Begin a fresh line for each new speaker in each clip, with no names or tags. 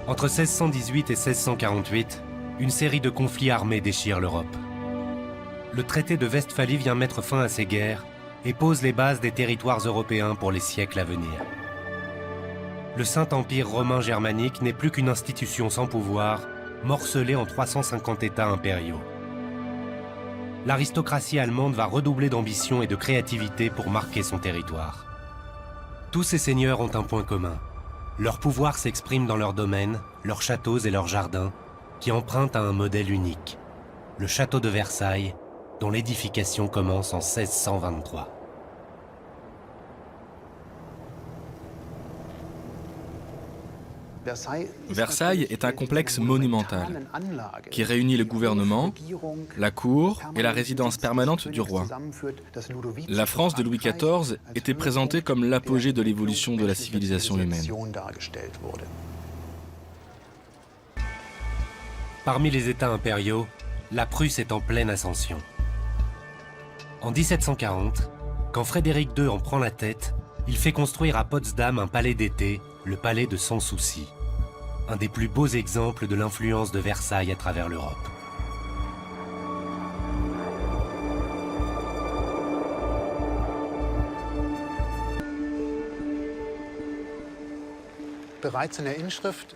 Entre 1618 et 1648, une série de conflits armés déchire l'Europe. Le traité de Westphalie vient mettre fin à ces guerres et pose les bases des territoires européens pour les siècles à venir. Le Saint-Empire romain germanique n'est plus qu'une institution sans pouvoir, morcelée en 350 États impériaux. L'aristocratie allemande va redoubler d'ambition et de créativité pour marquer son territoire. Tous ces seigneurs ont un point commun. Leur pouvoir s'exprime dans leurs domaines, leurs châteaux et leurs jardins, qui empruntent à un modèle unique, le château de Versailles, dont l'édification commence en 1623.
Versailles est un complexe monumental qui réunit le gouvernement, la cour et la résidence permanente du roi. La France de Louis XIV était présentée comme l'apogée de l'évolution de la civilisation humaine.
Parmi les États impériaux, la Prusse est en pleine ascension. En 1740, quand Frédéric II en prend la tête, il fait construire à Potsdam un palais d'été, le palais de Sans Souci, un des plus beaux exemples de l'influence de Versailles à travers l'Europe.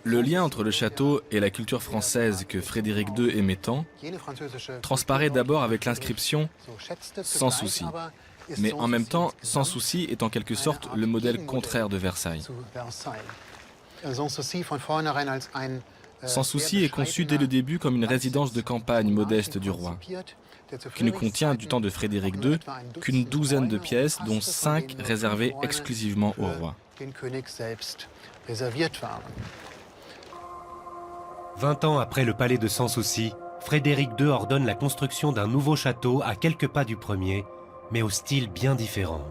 Le lien entre le château et la culture française que Frédéric II aimait tant transparaît d'abord avec l'inscription « Sans souci ». Mais en même temps, Sans souci est en quelque sorte le modèle contraire de Versailles. Sans souci est conçu dès le début comme une résidence de campagne modeste du roi, qui ne contient du temps de Frédéric II qu'une douzaine de pièces, dont 5 réservées exclusivement au roi.
20 ans après le palais de Sans Souci, Frédéric II ordonne la construction d'un nouveau château à quelques pas du premier, mais au style bien différent.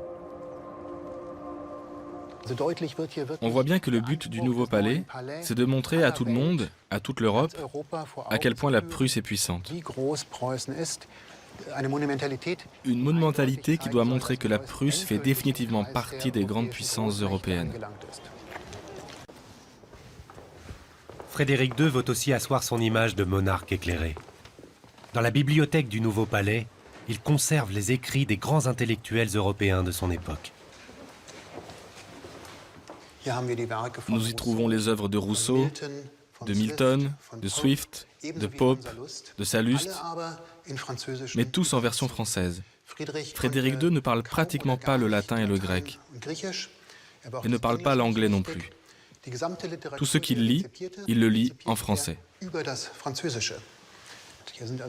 On voit bien que le but du nouveau palais, c'est de montrer à tout le monde, à toute l'Europe, à quel point la Prusse est puissante. Une monumentalité qui doit montrer que la Prusse fait définitivement partie des grandes puissances européennes.
Frédéric II veut aussi asseoir son image de monarque éclairé. Dans la bibliothèque du nouveau palais, il conserve les écrits des grands intellectuels européens de son époque.
Nous y trouvons les œuvres de Rousseau, de Milton, de Swift, de Pope, de Sallust, mais tous en version française. Frédéric II ne parle pratiquement pas le latin et le grec, et ne parle pas l'anglais non plus. Tout ce qu'il lit, il le lit en français.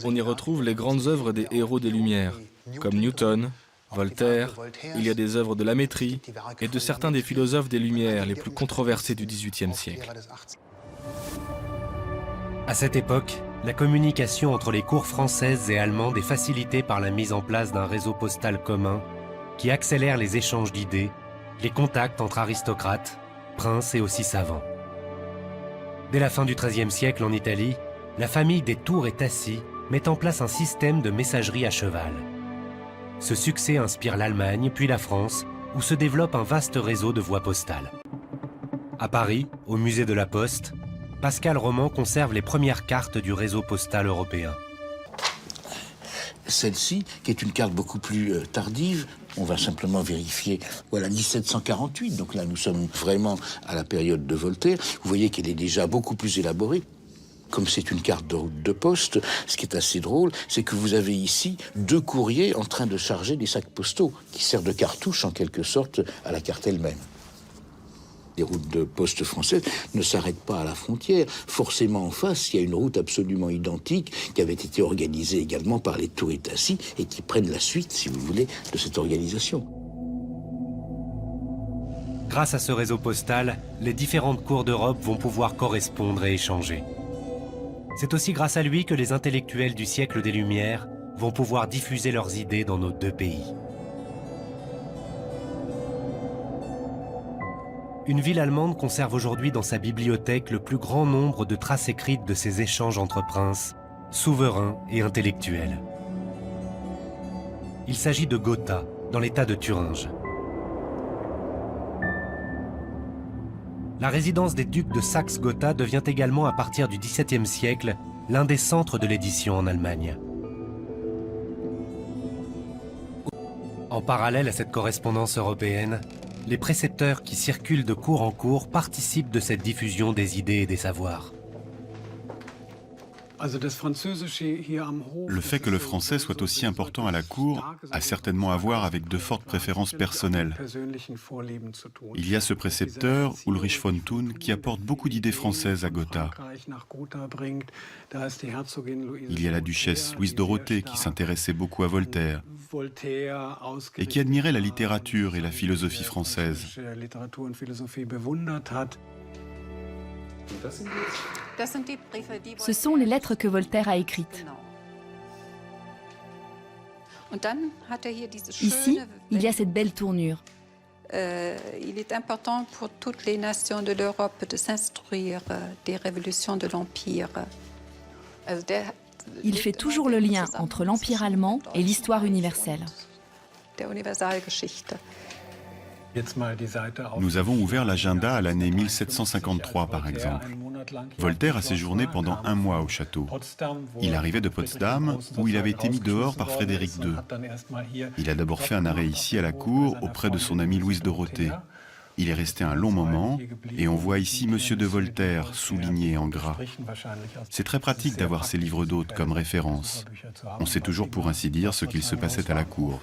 On y retrouve les grandes œuvres des héros des Lumières, comme Newton, Voltaire, il y a des œuvres de Lamétrie et de certains des philosophes des Lumières les plus controversés du XVIIIe siècle.
À cette époque, la communication entre les cours françaises et allemandes est facilitée par la mise en place d'un réseau postal commun qui accélère les échanges d'idées, les contacts entre aristocrates, princes et aussi savants. Dès la fin du XIIIe siècle en Italie, la famille des Tours et Tassi met en place un système de messagerie à cheval. Ce succès inspire l'Allemagne, puis la France, où se développe un vaste réseau de voies postales. À Paris, au musée de la Poste, Pascal Roman conserve les premières cartes du réseau postal européen.
Celle-ci, qui est une carte beaucoup plus tardive, on va simplement vérifier, voilà, 1748, donc là nous sommes vraiment à la période de Voltaire. Vous voyez qu'elle est déjà beaucoup plus élaborée. Comme c'est une carte de route de poste, ce qui est assez drôle, c'est que vous avez ici 2 courriers en train de charger des sacs postaux, qui servent de cartouche en quelque sorte à la carte elle-même. Les routes de poste françaises ne s'arrêtent pas à la frontière. Forcément, en face, il y a une route absolument identique qui avait été organisée également par les Tours et Tassi et qui prennent la suite, si vous voulez, de cette organisation.
Grâce à ce réseau postal, les différentes cours d'Europe vont pouvoir correspondre et échanger. C'est aussi grâce à lui que les intellectuels du siècle des Lumières vont pouvoir diffuser leurs idées dans nos 2 pays. Une ville allemande conserve aujourd'hui dans sa bibliothèque le plus grand nombre de traces écrites de ces échanges entre princes, souverains et intellectuels. Il s'agit de Gotha, dans l'état de Thuringe. La résidence des ducs de Saxe-Gotha devient également à partir du XVIIe siècle l'un des centres de l'édition en Allemagne. En parallèle à cette correspondance européenne, les précepteurs qui circulent de cour en cour participent de cette diffusion des idées et des savoirs.
Le fait que le français soit aussi important à la cour a certainement à voir avec de fortes préférences personnelles. Il y a ce précepteur, Ulrich von Thun, qui apporte beaucoup d'idées françaises à Gotha. Il y a la duchesse Louise Dorothée qui s'intéressait beaucoup à Voltaire et qui admirait la littérature et la philosophie française.
Ce sont les lettres que Voltaire a écrites. Ici, il y a cette belle tournure.
Il est important pour toutes les nations de l'Europe de s'instruire des révolutions de l'Empire.
Il fait toujours le lien entre l'Empire allemand et l'histoire universelle.
Nous avons ouvert l'agenda à l'année 1753, par exemple. Voltaire a séjourné pendant 1 mois au château. Il arrivait de Potsdam, où il avait été mis dehors par Frédéric II. Il a d'abord fait un arrêt ici à la cour, auprès de son amie Louise Dorothée. Il est resté un long moment, et on voit ici Monsieur de Voltaire, souligné en gras. C'est très pratique d'avoir ces livres d'hôtes comme référence. On sait toujours, pour ainsi dire, ce qu'il se passait à la cour.